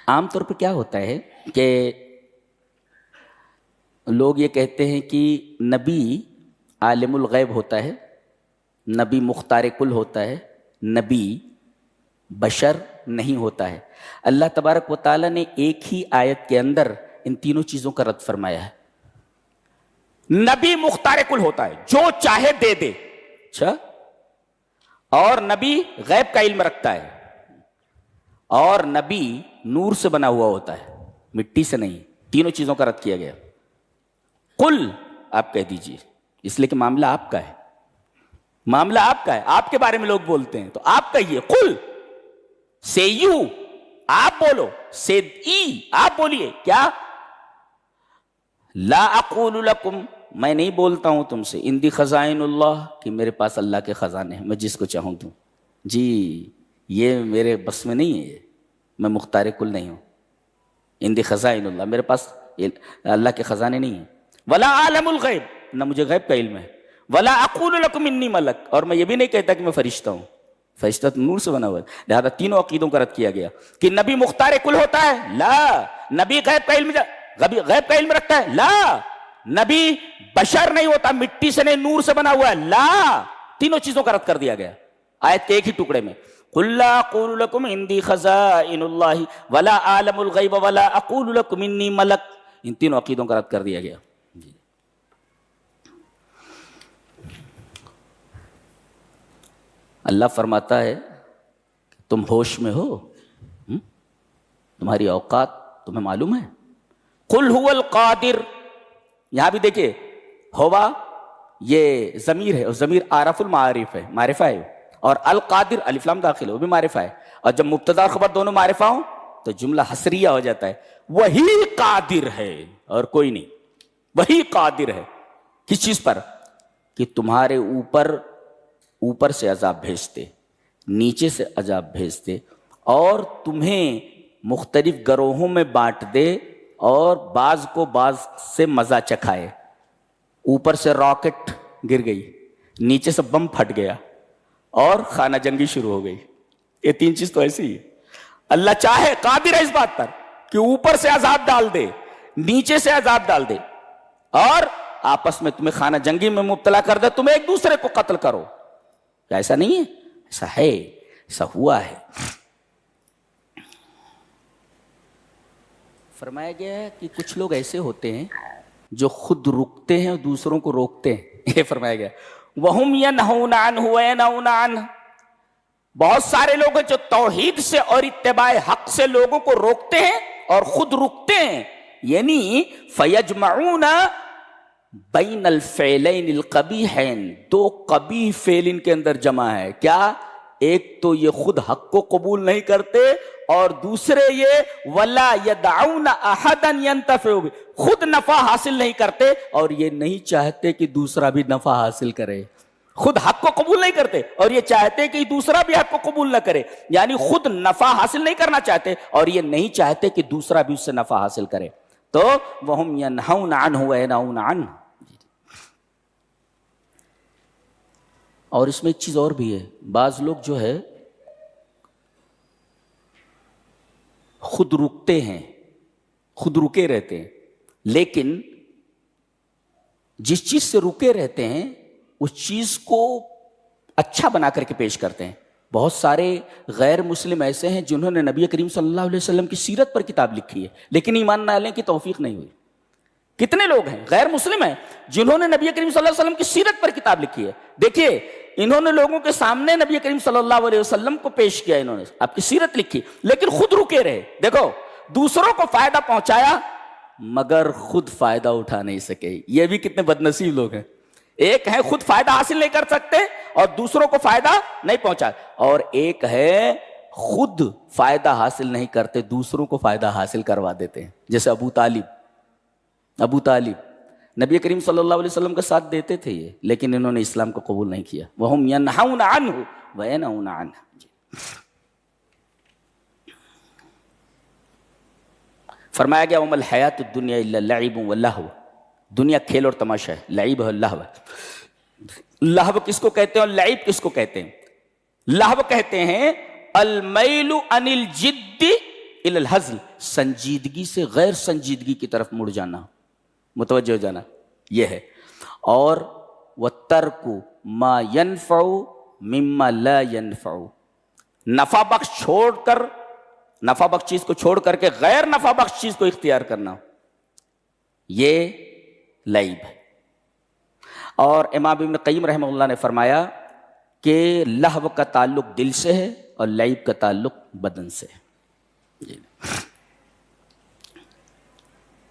عام طور پہ کیا ہوتا ہے کہ لوگ یہ کہتے ہیں کہ نبی عالم الغیب ہوتا ہے، نبی مختار کل ہوتا ہے، نبی بشر نہیں ہوتا ہے۔ اللہ تبارک و تعالیٰ نے ایک ہی آیت کے اندر ان تینوں چیزوں کا رد فرمایا ہے۔ نبی مختار کل ہوتا ہے، جو چاہے دے دے، اچھا، اور نبی غیب کا علم رکھتا ہے، اور نبی نور سے بنا ہوا ہوتا ہے، مٹی سے نہیں۔ تینوں چیزوں کا رد کیا گیا۔ قل آپ کہہ دیجئے، اس لیے کہ معاملہ آپ کا ہے، معاملہ آپ کا ہے، آپ کے بارے میں لوگ بولتے ہیں تو آپ کہیے قل، سے یو آپ بولو، سے ای آپ بولیے، کیا؟ لا اقول لکم میں نہیں بولتا ہوں تم سے، اندی خزائن اللہ کہ میرے پاس اللہ کے خزانے ہیں، میں جس کو چاہوں دوں، جی یہ میرے بس میں نہیں ہے، میں مختار کل نہیں ہوں۔ اندی خزائن اللہ، میرے پاس اللہ کے خزانے نہیں ہیں۔ ولا عالم الغیب، نہ مجھے غیب کا علم ہے۔ ولا اقول لکم انی ملک، اور میں یہ بھی نہیں کہتا کہ میں فرشتہ ہوں، فرشتہ تو نور سے بنا ہوا ہے۔ لہذا تینوں عقیدوں کا رد کیا گیا کہ نبی مختار کل ہوتا ہے، لا، نبی غیب کا علم رکھتا ہے، لا، نبی بشر نہیں ہوتا، مٹی سے نہیں نور سے بنا ہوا ہے، لا، تینوں چیزوں کا رد کر دیا گیا آیت کے ایک ہی ٹکڑے میں۔ قل لا اقول لکم عندی خزائن اللہ ولا اعلم الغیب ولا اقول لکم انی ملک، ان تینوں عقیدوں کا رد کر دیا گیا۔ اللہ فرماتا ہے تم ہوش میں ہو، تمہاری اوقات تمہیں معلوم ہے۔ قل هو القادر، یہاں بھی دیکھیے ہوا یہ ضمیر ہے، اور ضمیر عارف المعارف ہے، معرفہ ہے، اور القادر الف لام داخل ہے، وہ بھی معرفہ ہے، اور جب مبتدا اور خبر دونوں معرفہ ہوں تو جملہ حصریہ ہو جاتا ہے۔ وہی قادر ہے اور کوئی نہیں، وہی قادر ہے کس چیز پر؟ کہ تمہارے اوپر سے عذاب بھیجتے، نیچے سے عذاب بھیجتے، اور تمہیں مختلف گروہوں میں بانٹ دے، اور بعض کو بعض سے مزہ چکھائے۔ اوپر سے راکٹ گر گئی، نیچے سے بم پھٹ گیا، اور خانہ جنگی شروع ہو گئی۔ یہ تین چیز تو ایسی ہے۔ اللہ چاہے قادر ہے اس بات پر کہ اوپر سے عذاب ڈال دے، نیچے سے عذاب ڈال دے، اور آپس میں تمہیں خانہ جنگی میں مبتلا کر دے، تمہیں ایک دوسرے کو قتل کرو۔ کیا ایسا نہیں ہے؟ ایسا ہے، ایسا ہوا ہے۔ فرمایا گیا ہے کہ کچھ لوگ ایسے ہوتے ہیں جو خود رکتے ہیں اور دوسروں کو روکتے ہیں، یہ فرمایا گیا۔ وَهُمْ يَنْهُونَ عَنْهُ وَيَنْهَوْنَ عَنْهُ، بہت سارے لوگ ہیں جو توحید سے اور اتباع حق سے لوگوں کو روکتے ہیں اور خود رکتے ہیں، یعنی فَيَجْمَعُونَ بَيْنَ الْفِعْلَيْنِ الْقَبِيحَيْنِ، دو قبیح فعل ان کے اندر جمع ہے۔ کیا؟ ایک تو یہ خود حق کو قبول نہیں کرتے، اور دوسرے یہ وَلَا يَدْعُونَ أَحَدًا يَنْتَفِعُ بِهِ، خود نفع حاصل نہیں کرتے اور یہ نہیں چاہتے کہ دوسرا بھی نفع حاصل کرے۔ خود حق کو قبول نہیں کرتے اور یہ چاہتے کہ دوسرا بھی حق کو قبول نہ کرے، یعنی خود نفع حاصل نہیں کرنا چاہتے اور یہ نہیں چاہتے کہ دوسرا بھی اس سے نفع حاصل کرے۔ تو وَهُمْ يَنْهَوْنَ عَنْهُ وَيَنْهَوْنَ عَنْهُ۔ اور اس میں ایک چیز اور بھی ہے، بعض لوگ جو ہے خود رکتے ہیں، خود رکے رہتے ہیں، لیکن جس چیز سے رکے رہتے ہیں اس چیز کو اچھا بنا کر کے پیش کرتے ہیں۔ بہت سارے غیر مسلم ایسے ہیں جنہوں نے نبی کریم صلی اللہ علیہ وسلم کی سیرت پر کتاب لکھی ہے، لیکن ایمان نہ لانے کی توفیق نہیں ہوئی۔ کتنے لوگ ہیں غیر مسلم ہیں جنہوں نے نبی کریم صلی اللہ علیہ وسلم کی سیرت پر کتاب لکھی ہے؟ دیکھیے انہوں نے لوگوں کے سامنے نبی کریم صلی اللہ علیہ وسلم کو پیش کیا، انہوں نے آپ کی سیرت لکھی، لیکن خود رکے رہے۔ دیکھو دوسروں کو فائدہ پہنچایا مگر خود فائدہ اٹھا نہیں سکے۔ یہ بھی کتنے بد نصیب لوگ ہیں۔ ایک ہے خود فائدہ حاصل نہیں کر سکتے اور دوسروں کو فائدہ نہیں پہنچا، اور ایک ہے خود فائدہ حاصل نہیں کرتے دوسروں کو فائدہ حاصل کروا دیتے ہیں، جیسے ابو طالب نبی کریم صلی اللہ علیہ وسلم کا ساتھ دیتے تھے یہ، لیکن انہوں نے اسلام کو قبول نہیں کیا۔ وَهُمْ يَنْهَوْنَ عَنْهُ وَيَنْهَوْنَ عَنْهُ۔ فرمایا گیا وَمَا الْحَيَاةُ الدُّنْيَا إِلَّا اللَّعِبُ وَاللَّهْوُ، دنیا کھیل اور تماشا ہے، لعب ہے، لہو ہے۔ لہو کس کو کہتے ہیں اور لعب کس کو کہتے ہیں؟ لہو کہتے ہیں المیل عن الجد الی الہزل، سنجیدگی سے غیر سنجیدگی کی طرف مڑ جانا، متوجہ ہو جانا، یہ ہے. اور وَتَرْكُ مَا يَنْفَعُ مِمَّا لَا يَنْفَعُ، نفع بخش چھوڑ کر، نفع بخش چیز کو چھوڑ کر کے غیر نفع بخش چیز کو اختیار کرنا، یہ لعب ہے. اور امام ابن قیم رحمہ اللہ نے فرمایا کہ لہو کا تعلق دل سے ہے اور لعب کا تعلق بدن سے ہے.